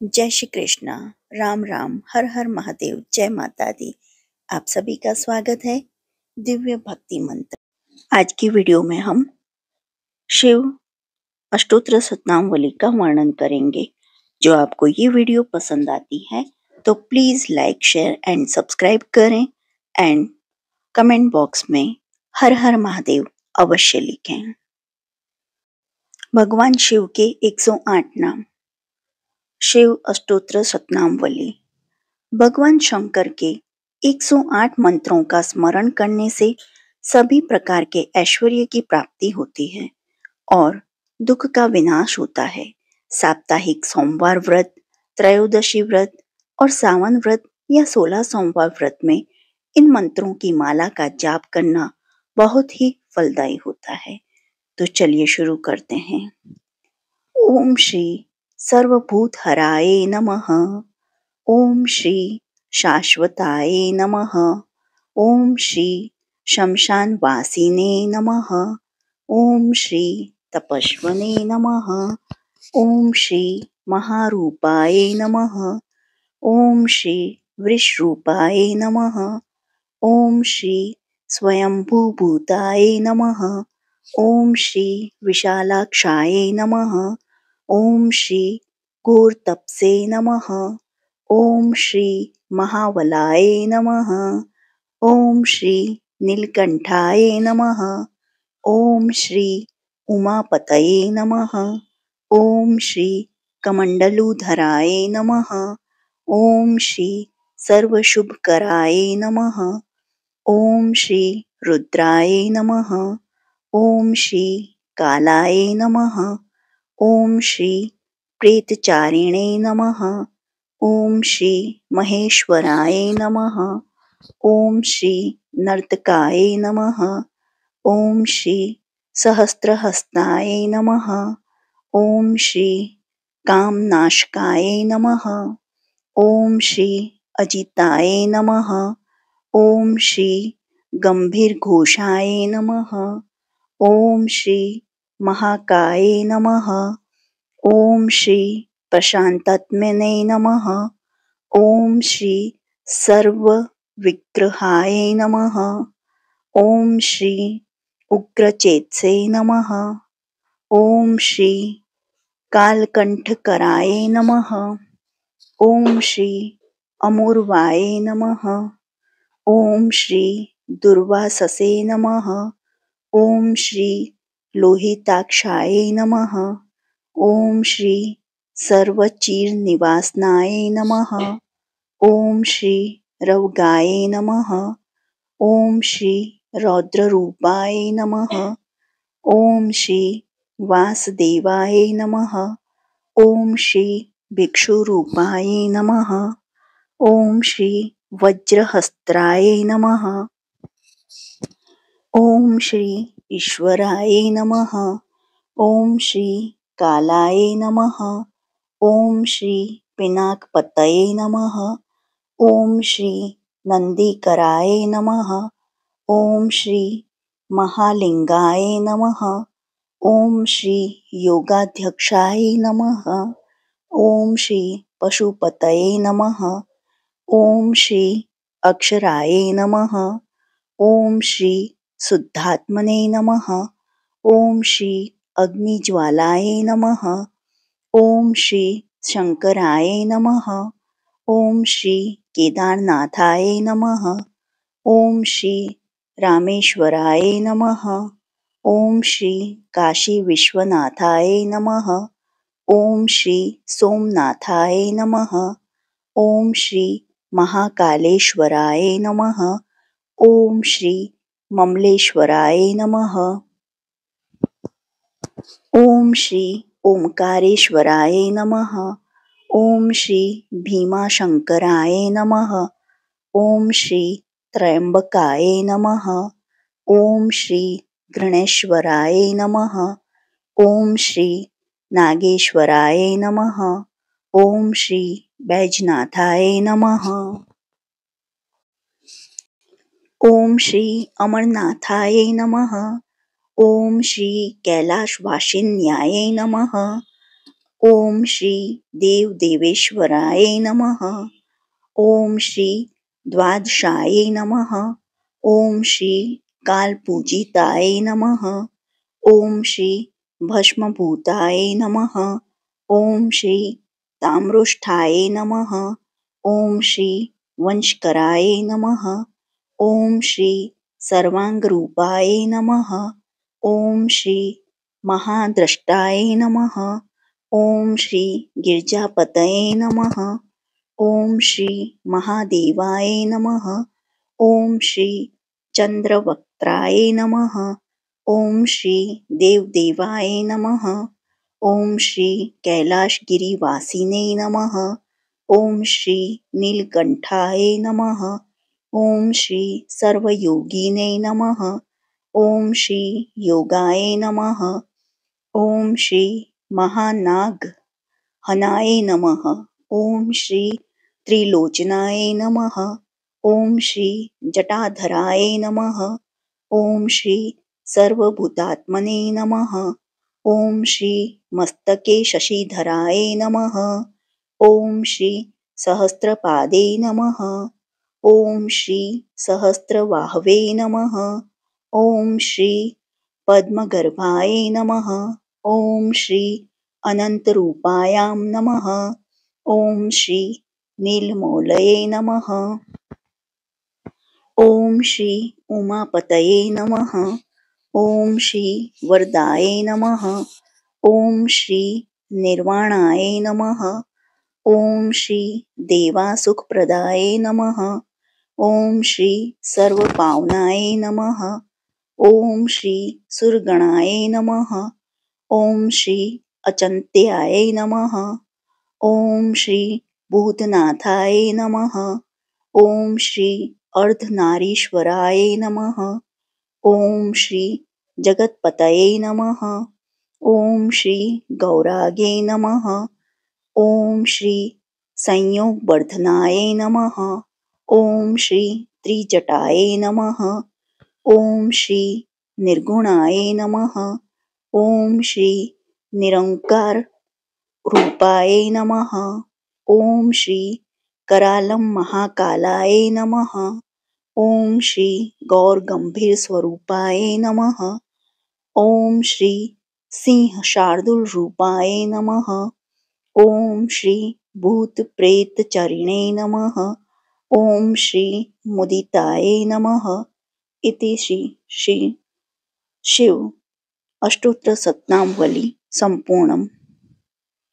जय श्री कृष्णा। राम राम, हर हर महादेव, जय माता दी। आप सभी का स्वागत है दिव्य भक्ति मंत्र। आज की वीडियो में हम शिव अष्टोत्र शतनामावली का वर्णन करेंगे। जो आपको ये वीडियो पसंद आती है तो please like, share and subscribe करें एंड कमेंट बॉक्स में हर हर महादेव अवश्य लिखें। भगवान शिव के 108 नाम। शिव अष्टोत्र शतनामावली। भगवान शंकर के 108 मंत्रों का स्मरण करने से सभी प्रकार के ऐश्वर्य की प्राप्ति होती है और दुख का विनाश होता है। साप्ताहिक सोमवार व्रत, त्रयोदशी व्रत और सावन व्रत या 16 सोमवार व्रत में इन मंत्रों की माला का जाप करना बहुत ही फलदायी होता है। तो चलिए शुरू करते हैं। ओम श्री सर्वभूत हराय नमः। ओम श्री शाश्वताय नमः। ओम श्री शमशान वासिने नमः। ओम श्री तपस्वने नमः। ओम श्री महारूपाय नमः। ओम श्री वृषरूपाय नमः। ओम श्री स्वयंभूभूताय नमः। ओम श्री विशालाक्षाय नमः। ओम श्री घोरतपसे नमः। ओम श्री महाबलाय नमः। ओम श्री नीलकंठाय नमः। ओम श्री उमापतये नमः। ओम श्री कमंडलुधराय नमः। ओम श्री सर्वशुभकराय नमः। ओम श्री रुद्राय नमः। ओम श्री कालाय नमः। ओम श्री प्रेतचारिणे नमः। ओम श्री महेश्वराय नमः। ओम श्री नर्तकाय नमः। ओम श्री सहस्त्रहस्ताय नमः। ओम श्री कामनाशकाय नमः। ओम श्री अजिताय नमः। ओम श्री गंभीरघोषाय नमः। ओम श्री महाकाय नमः। ओम श्री प्रशांतात्मने नमः। ओम श्री सर्वविग्रहाय नमः। ओम श्री उग्रचेतसे नमः। ओम श्री कालकंठकराय नमः। ओम श्री अमूर्वाय नमः। ओम श्री दुर्वाससे नमः। ओम श्री लोहिताक्षाय नमः। ओम श्री सर्वचीरनिवासनाय नमः। ओम श्री रौगाय नमः। ओम श्री रौद्ररूपाय नमः। ओम श्री वासुदेवाय नमः। ओम श्री भिक्षुरूपाय नमः। ओम श्री वज्रहस्त्राय नमः। ओम श्री ईश्वराय नमः। ओम श्री कालाय नमः। ओम श्री पिनाकपतये नमः। ओम श्री नंदीकराय नमः। ओम श्री महालिंगाय नमः। ओम श्री योगाध्यक्षाय नमः। ओम श्री पशुपतये नमः। ओम श्री अक्षराय नमः। ओम श्री शुद्धात्मने नमः। ओम श्री अग्निज्वालाय नमः। ओम श्री शंकराय नमः। ओम श्री केदारनाथाय नमः। ओम श्री रामेश्वराय नमः। ओम श्री काशी विश्वनाथाय नमः। ओम श्री सोमनाथाय नमः। ओम श्री महाकालेश्वराय नमः। ओम श्री ममलेश्वराय नमः। ओम श्री ओमकारेश्वराय नमः। ओम श्री भीमाशंकराय नमः। ओम श्री त्र्यंबकाय नमः। ओम श्री गणेश्वराय नमः। ओम श्री नागेश्वराय नमः। ओम श्री बैजनाथाय नमः। ओम श्री अमरनाथाय नमः। ओम श्री कैलाशवासिन्याय नमः। ओम श्री देव देवेश्वराय नमः. ओम श्री द्वादशाय नमः. ओम श्री कालपूजिताय नमः. ओम श्री भस्मभूताय नमः. ओम श्री ताम्रोष्ठाय नमः. ओम श्री वंशकराय नमः. ओम श्री सर्वांगरूपाय नमः. ओम श्री महाद्रष्टाय नमः. ओम श्री गिरिजापतये नमः. ओम श्री महादेवाय नमः. ओम श्री चंद्रवक्त्राय नमः. ओम श्री देवदेवाय नमः. ओम श्री कैलाशगिरिवासिने नमः. ओम श्री नीलकंठाय नमः. ओम श्री सर्वयोगिने नमः. ओम श्री योगाय नमः. ओम श्री महानाग हनाय नमः. ओम श्री त्रिलोचनाय नमः. ओम श्री जटाधराय नमः. ओम श्री सर्वभूतात्मने नमः. ओम श्री मस्तके शशिधराय नमः. ओम श्री सहस्रपादे नमः. ओम श्री सहस्रबाहवे नमः. ओम श्री पद्मगर्भाय नमः. ओम श्री अनंतरूपायां नमः. ओम श्री नीलमौलये नमः. ओम श्री उमापतये नमः. ओम श्री वरदाय नमः. ओम श्री निर्वाणाय नमः. ओम श्री देवासुखप्रदाय नमः. ओम श्री सर्वपावनाय नमः. ओम श्री सुरगणाय नमः. ओम श्री अचिंत्याय नमः. ओम श्री भूतनाथाय नमः. ओम श्री अर्धनारीश्वराय नमः. ओम श्री जगतपतये नमः. ओम श्री गौरागे नमः. ओम श्री संयोगवर्धनाय नमः. ओम श्री त्रिजटाय नमः. ओम श्री निर्गुणाय नमः. ओम श्री निरंकार रूपाय नमः. ओम श्री करालम महाकालाय नमः. ओम श्री गौर गंभीर स्वरूपाय नमः. ओम श्री सिंह शार्दूल रूपाय नमः. ओम श्री भूत प्रेत चरिणे नमः. ओम श्री मुदिताय नमः. इति श्री शिव अष्टोत्तर शतनामावली संपूर्णम्.